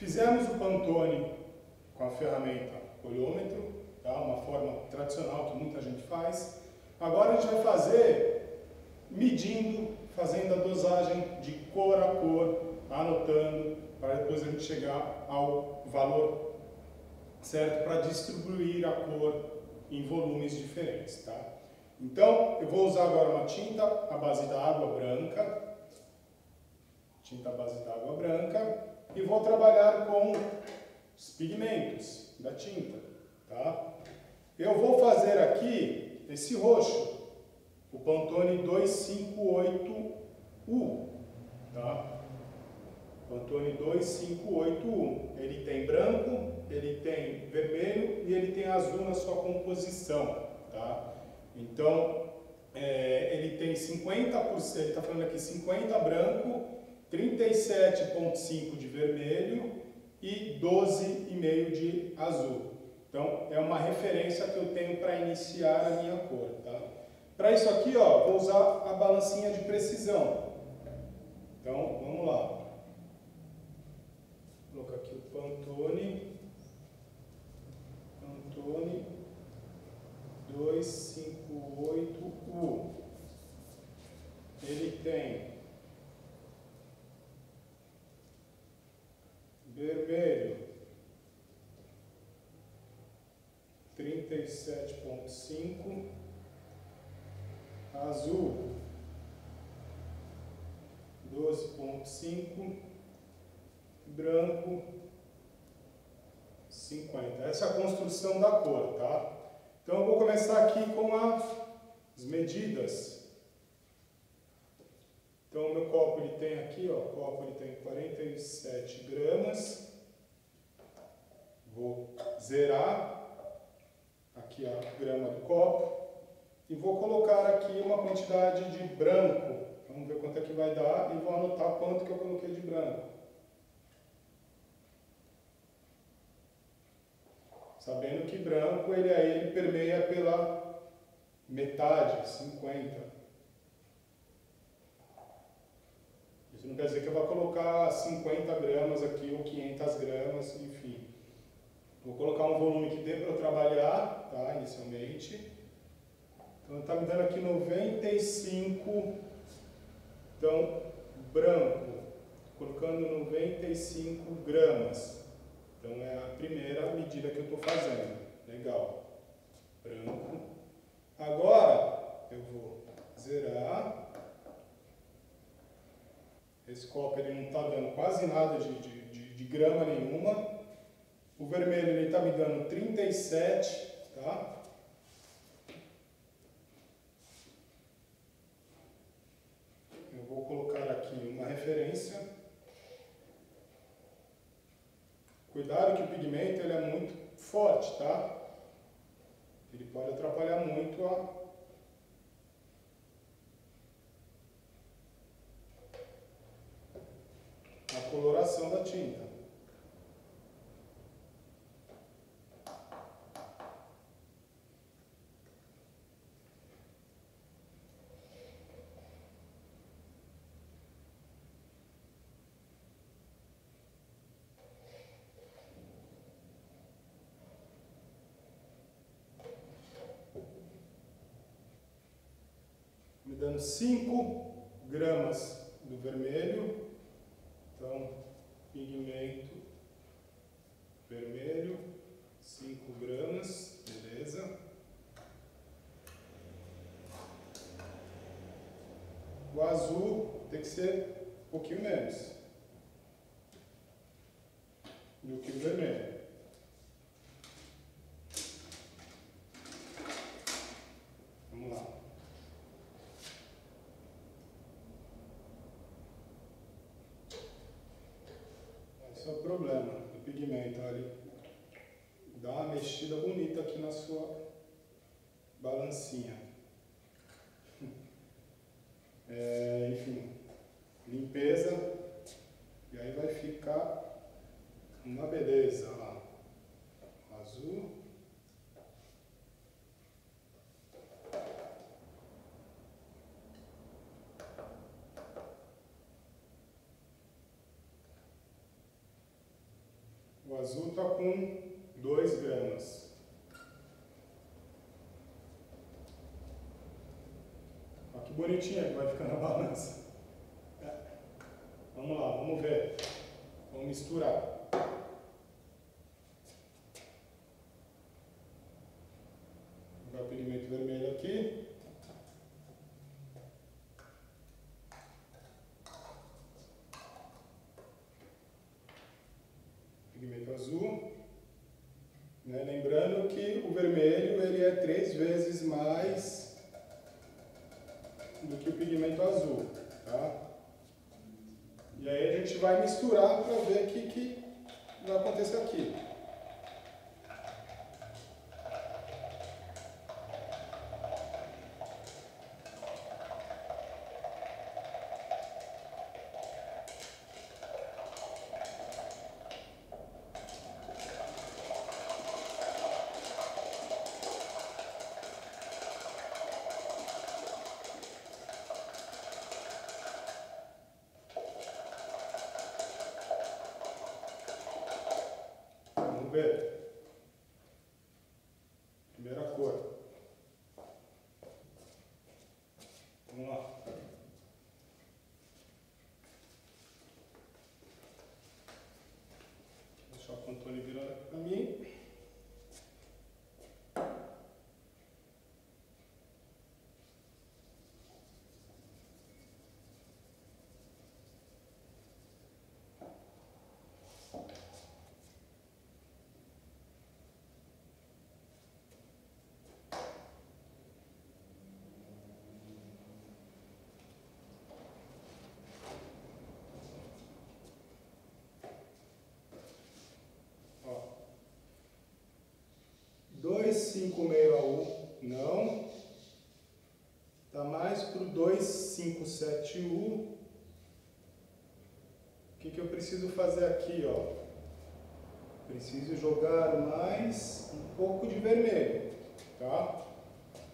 Fizemos o Pantone com a ferramenta olhômetro, tá? Uma forma tradicional que muita gente faz. Agora a gente vai fazer medindo, fazendo a dosagem de cor a cor, anotando, para depois a gente chegar ao valor certo para distribuir a cor em volumes diferentes, tá? Então, eu vou usar agora uma tinta à base da água branca, e vou trabalhar com os pigmentos da tinta, tá? Eu vou fazer aqui esse roxo, o Pantone 258U, tá? Pantone 258U, ele tem branco, ele tem vermelho e ele tem azul na sua composição, tá? Então, ele tem 50%, ele está falando aqui 50 branco, 37,5 de vermelho e 12,5 de azul. Então, é uma referência que eu tenho para iniciar a minha cor, tá? Para isso aqui, ó, vou usar a balancinha de precisão. Então, vamos lá. Vou colocar aqui o Pantone 258U. Ele tem vermelho 37,5, azul 12,5, branco 50. Essa é a construção da cor, tá? Então eu vou começar aqui com as medidas. Então o meu copo ele tem aqui, ó, o copo ele tem 47 gramas. Vou zerar aqui a grama do copo e vou colocar aqui uma quantidade de branco. Vamos ver quanto é que vai dar e vou anotar quanto que eu coloquei de branco. Sabendo que branco ele permeia pela metade, 50. Isso não quer dizer que eu vou colocar 50 gramas aqui ou 500 gramas, enfim. Vou colocar um volume que dê para eu trabalhar, tá, inicialmente. Então está me dando aqui 95, então branco, colocando 95 gramas. Então é a primeira medida que eu estou fazendo. Legal. Branco. Agora eu vou zerar. Esse copo ele não está dando quase nada de grama nenhuma. O vermelho ele está me dando 37, tá? Eu vou colocar aqui uma referência. Cuidado que o pigmento ele é muito forte, tá? Ele pode atrapalhar muito a coloração da tinta. Me dando 5 gramas do vermelho. Então, pigmento vermelho, 5 gramas, beleza. O azul tem que ser um pouquinho menos do que o vermelho. Vamos lá. Esse é o problema do pigmento, ele dá uma mexida bonita aqui na sua balancinha. Enfim, limpeza, e aí vai ficar uma beleza lá. Azul. O azul está com 2 gramas. Olha que bonitinha que vai ficar na balança. Vamos lá, vamos ver. Vamos misturar. Vou jogar o pigmento vermelho aqui. Pigmento azul. Né? Lembrando que o vermelho ele é 3 vezes mais do que o pigmento azul. Tá? E aí a gente vai misturar para ver o que vai acontecer aqui. Vamos ver. Primeira cor. Vamos lá. Vou deixar o Pantone virando aqui para mim. Ó. 2561 não. Tá mais pro 257U. O que eu preciso fazer aqui, ó? Preciso jogar mais um pouco de vermelho, tá?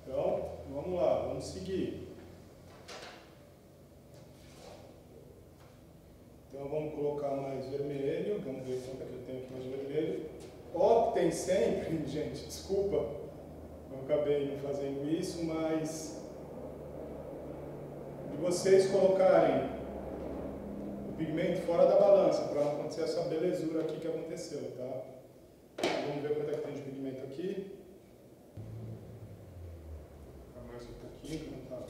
Então, vamos lá, vamos seguir. Então, vamos colocar mais vermelho. Vamos ver quanto é que eu tenho aqui mais vermelho. Optem sempre, gente, desculpa, eu acabei não fazendo isso, mas de vocês colocarem o pigmento fora da balança, para não acontecer essa belezura aqui que aconteceu, tá? Então, vamos ver quanto é que tem de pigmento aqui. Vou colocar mais um pouquinho, que não tá.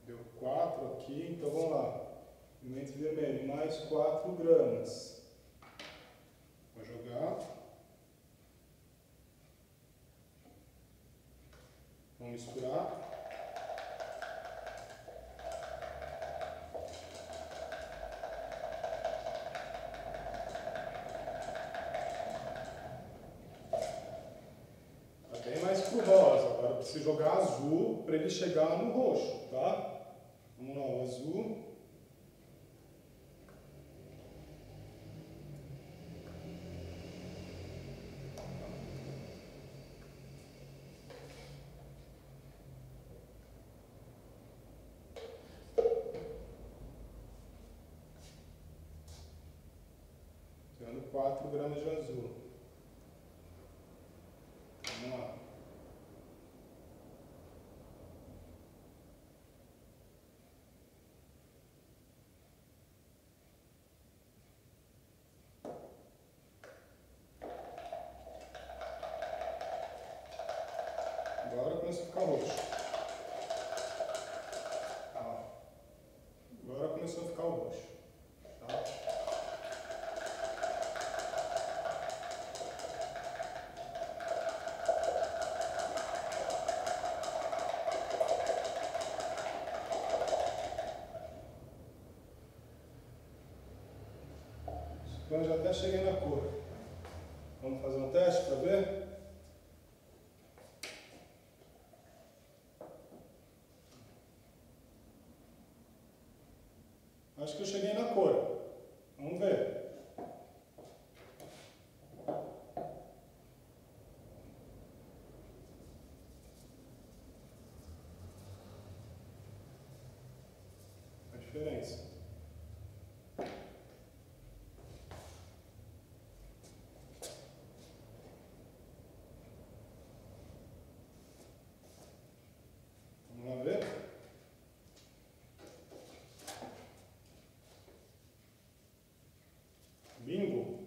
Deu 4 aqui, então vamos lá. Pigmento vermelho, mais 4 gramas. Vou jogar. Vamos misturar. Está bem mais pro rosa. Agora eu preciso jogar azul para ele chegar no roxo, tá? Vamos lá, o azul. Tirando 4 gramas de azul. Vamos lá. Agora começa a ficar roxo. Ó. Agora começou a ficar o roxo. Tá? Então já até cheguei na cor. Vamos fazer um teste para ver? Acho que eu cheguei na cor. Vamos ver. A diferença. Vamos lá ver? Bingo.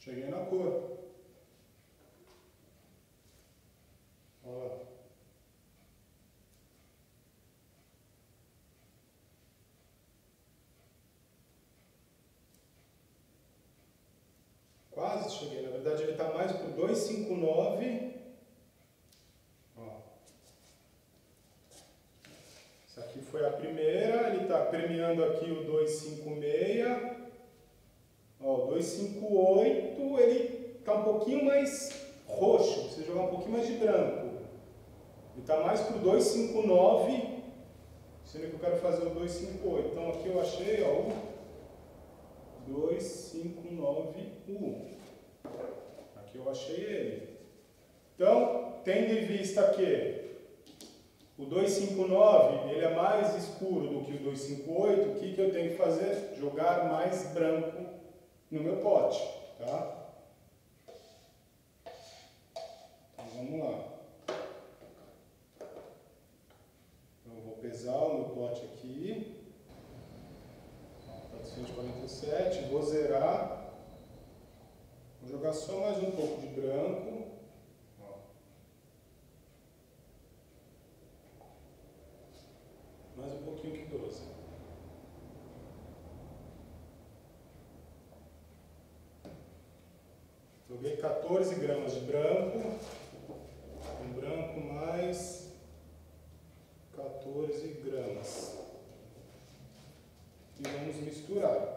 Cheguei na cor. Olha lá. Quase cheguei. Na verdade, ele está mais para o 259. Ó. Essa aqui foi a primeira. Ele está premiando aqui o 256. Ó, o 258, ele está um pouquinho mais roxo. Precisa jogar um pouquinho mais de branco. Ele está mais para o 259. Sendo que eu quero fazer o 258. Então aqui eu achei, ó, o 259U. Aqui eu achei ele. Então, tendo em vista que o 259 ele é mais escuro do que o 258, o que eu tenho que fazer? Jogar mais branco no meu pote, tá? Então vamos lá. Eu vou pesar o meu pote aqui. 447, vou zerar. Vou jogar só mais um pouco de branco. Ó. Mais um pouquinho que 12. Joguei 14 gramas de branco. Um branco mais 14 gramas. E vamos misturar.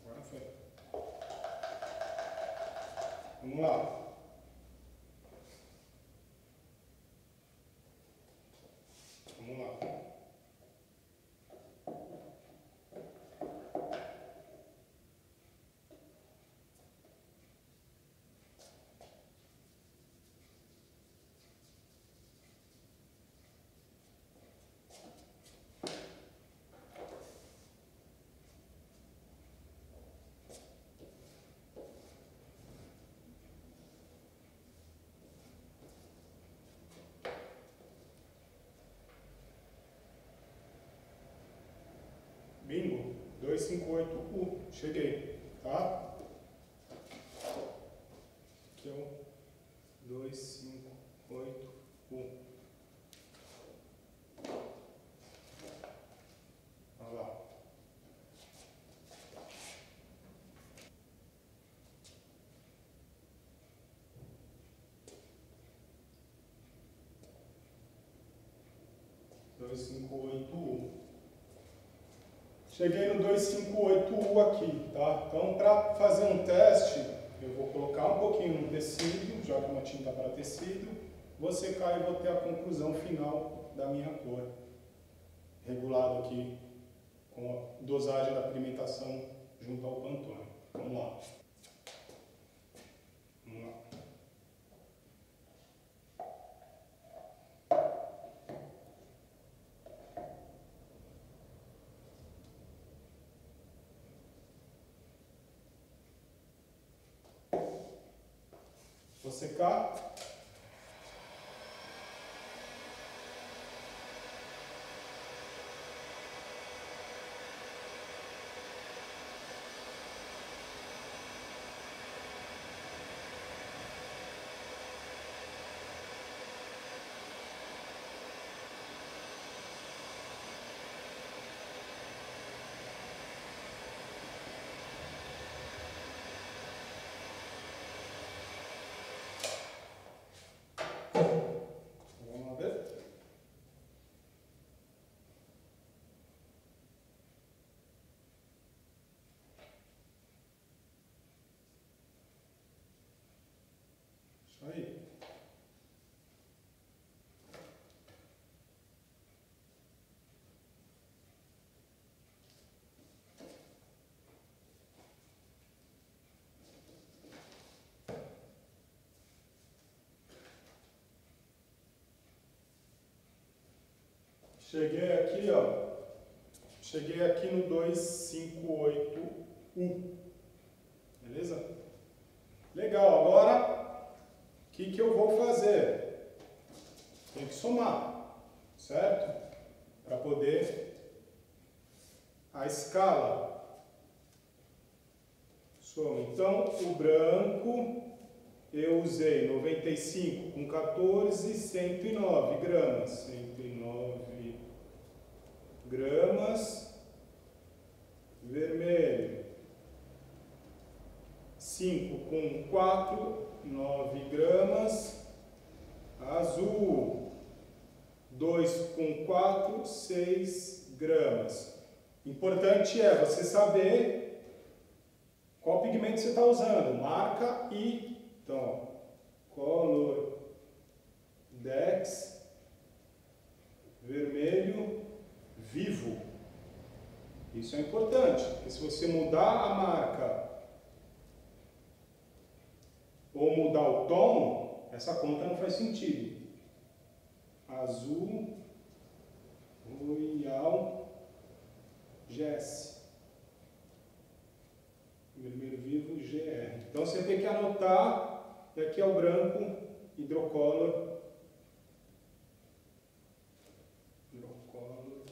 Agora foi. Vamos lá. Vamos lá. Bingo, 258U, cheguei, tá? Aqui é o 258U. Olha lá. Cheguei no 258U aqui, tá? Então, para fazer um teste, eu vou colocar um pouquinho no tecido, já que uma tinta para tecido, vou secar e vou ter a conclusão final da minha cor, regulado aqui com a dosagem da pigmentação junto ao Pantone. Vamos lá. Vamos lá. Vou secar. Cheguei aqui, ó. Cheguei aqui no 258U. Beleza? Legal. Agora, o que eu vou fazer? Tem que somar, certo? Para poder a escala. Soma. Então, o branco eu usei 95 com 14, 109 gramas. 109 gramas. Vermelho. 5 com 4, 9 gramas. Azul. 2 com 4, 6 gramas. Importante é você saber qual pigmento você está usando, marca e, então, Color Dex, vermelho, vivo. Isso é importante, porque se você mudar a marca ou mudar o tom, essa conta não faz sentido. Azul, Royal, Jesse. Vermelho vivo, GR. Então você tem que anotar, e aqui é o branco, hidrocolor. Hidrocolor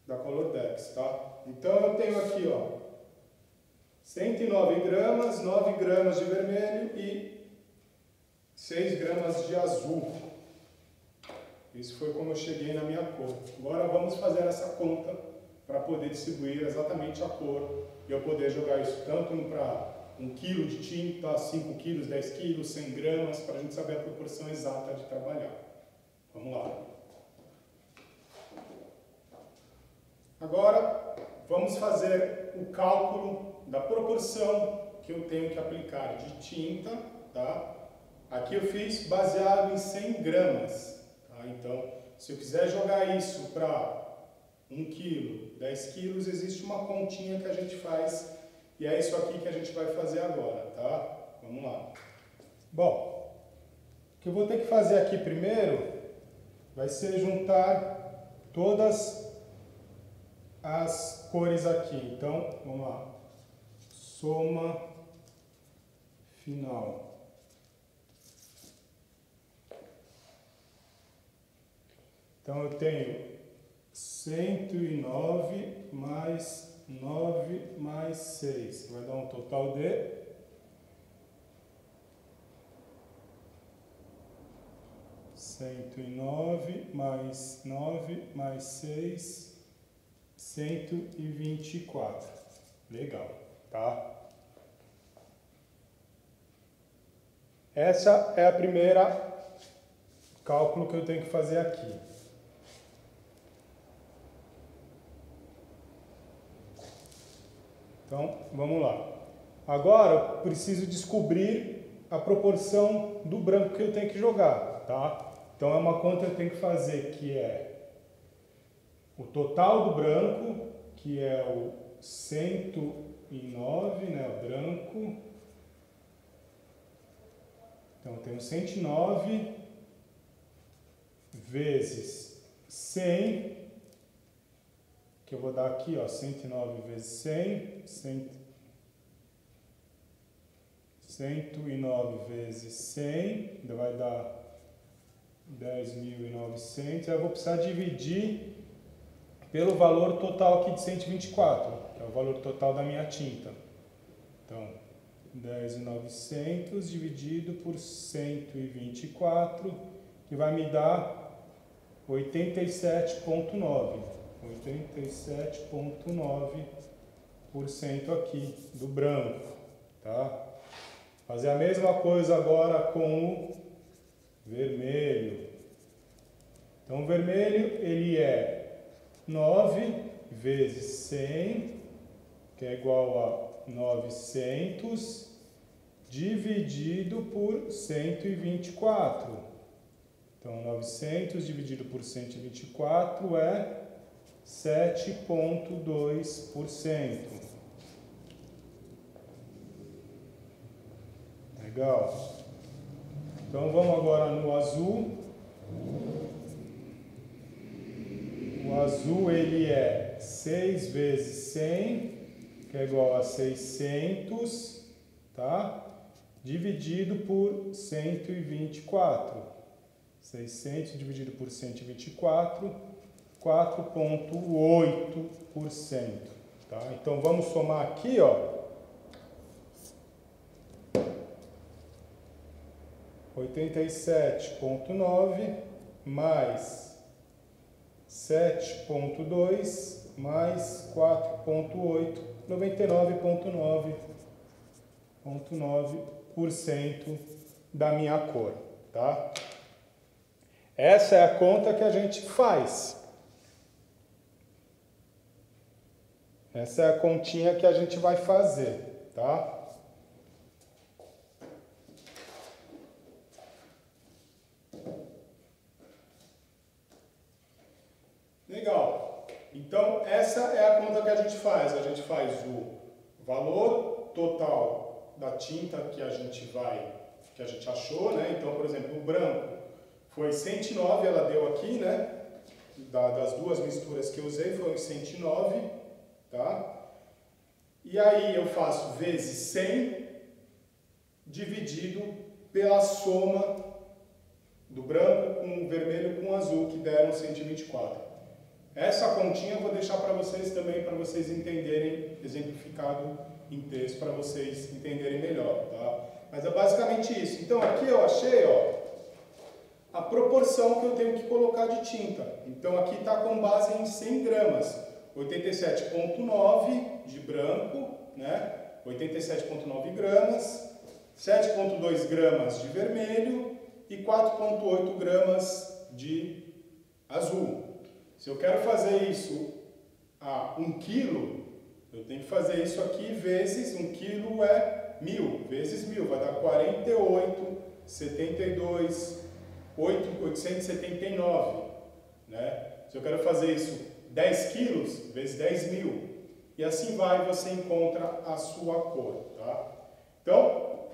da Color Dex, tá? Então eu tenho aqui, ó, 109 gramas, 9 gramas de vermelho e 6 gramas de azul. Isso foi como eu cheguei na minha cor. Agora vamos fazer essa conta para poder distribuir exatamente a cor e eu poder jogar isso tanto para 1 kg de tinta, 5 kg, 10 kg, 100 gramas, para a gente saber a proporção exata de trabalhar. Vamos lá. Agora, vamos fazer o cálculo da proporção que eu tenho que aplicar de tinta, tá? Aqui eu fiz baseado em 100 gramas, tá? Então, se eu quiser jogar isso para 1 kg, 10 quilos, existe uma continha que a gente faz e é isso aqui que a gente vai fazer agora, tá? Vamos lá. Bom, o que eu vou ter que fazer aqui primeiro vai ser juntar todas as cores aqui. Então, vamos lá. Soma final. Então, eu tenho 109 mais 9 mais 6, vai dar um total de 109 mais 9 mais 6, 124. Legal, tá? Essa é a primeira cálculo que eu tenho que fazer aqui. Então, vamos lá. Agora, eu preciso descobrir a proporção do branco que eu tenho que jogar, tá? Então, é uma conta que eu tenho que fazer, que é o total do branco, que é o 109, né, o branco. Então, eu tenho 109 vezes 100, que eu vou dar aqui, ó, 109 vezes 100, 109 vezes 100, vai dar 10.900. Eu vou precisar dividir pelo valor total aqui de 124, que é o valor total da minha tinta. Então, 10.900 dividido por 124, que vai me dar 87,9. 87,9% aqui do branco, tá? Fazer a mesma coisa agora com o vermelho. Então, o vermelho, ele é 9 vezes 100, que é igual a 900, dividido por 124. Então, 900 dividido por 124 é 7,2%. Legal. Então, vamos agora no azul. O azul ele é 6 vezes 100, que é igual a 600, tá? Dividido por 124. 600 dividido por 124, 4,8%. Tá? Então vamos somar aqui, ó. 87,9 mais 7,2 mais 4,8, 99,9% da minha cor, tá? Essa é a conta que a gente faz. Essa é a continha que a gente vai fazer, tá? Legal. Então, essa é a conta que a gente faz. A gente faz o valor total da tinta que a gente achou, né? Então, por exemplo, o branco foi 109, ela deu aqui, né? Das duas misturas que eu usei, foi 109, tá? E aí eu faço vezes 100 dividido pela soma do branco com o vermelho com o azul, que deram 124. Essa continha eu vou deixar para vocês também, para vocês entenderem, exemplificado em texto, para vocês entenderem melhor, tá? Mas é basicamente isso. Então aqui eu achei, ó, a proporção que eu tenho que colocar de tinta. Então aqui está com base em 100 gramas. 87,9 de branco, né? 87,9 gramas, 7,2 gramas de vermelho e 4,8 gramas de azul. Se eu quero fazer isso a 1 quilo, eu tenho que fazer isso aqui vezes 1 quilo é 1000, vezes 1000, vai dar 48,72, 879, né? Se eu quero fazer isso 10 quilos, vezes 10 mil, e assim vai, você encontra a sua cor, tá? Então,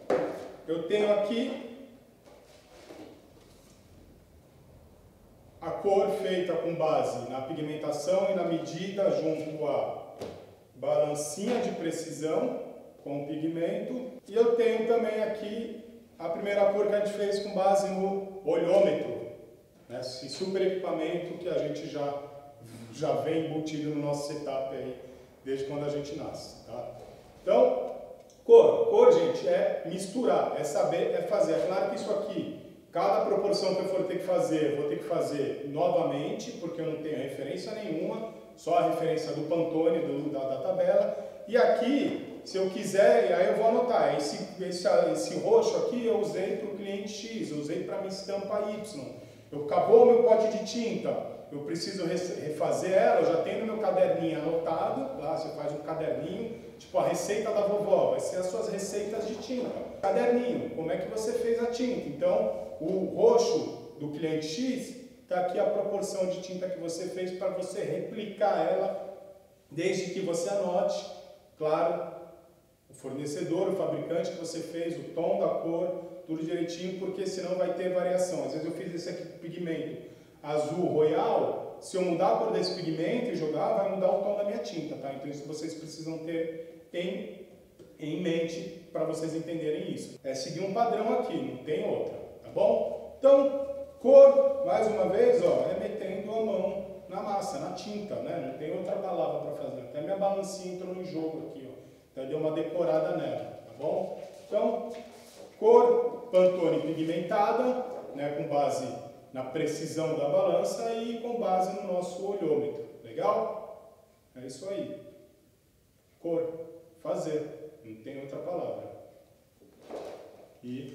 eu tenho aqui a cor feita com base na pigmentação e na medida junto à balancinha de precisão com o pigmento, e eu tenho também aqui a primeira cor que a gente fez com base no olhômetro, né? Esse super equipamento que a gente já vem embutido no nosso setup aí, desde quando a gente nasce, tá? Então, cor, gente, é misturar, é saber, é fazer. É claro que isso aqui, cada proporção que eu for ter que fazer, eu vou ter que fazer novamente, porque eu não tenho referência nenhuma, só a referência do Pantone, da tabela. E aqui, se eu quiser, aí eu vou anotar, esse roxo aqui eu usei para o cliente X, eu usei para minha estampa Y. Acabou o meu pote de tinta, eu preciso refazer ela, eu já tenho no meu caderninho anotado, lá você faz um caderninho, tipo a receita da vovó, vai ser as suas receitas de tinta. Caderninho, como é que você fez a tinta? Então, o roxo do cliente X, está aqui a proporção de tinta que você fez para você replicar ela, desde que você anote, claro, o fornecedor, o fabricante que você fez, o tom da cor, tudo direitinho, porque senão vai ter variação. Às vezes eu fiz esse aqui com pigmento azul royal, se eu mudar a cor desse pigmento e jogar, vai mudar o tom da minha tinta, tá? Então isso vocês precisam ter em mente para vocês entenderem isso. É seguir um padrão aqui, não tem outra, tá bom? Então, cor, mais uma vez, ó, é metendo a mão na massa, na tinta, né? Não tem outra palavra para fazer. Até minha balancinha entrou no jogo aqui, ó. Então deu uma decorada nela, tá bom? Então, cor Pantone pigmentada, né, com base na precisão da balança e com base no nosso olhômetro. Legal? É isso aí. Cor, fazer, não tem outra palavra. E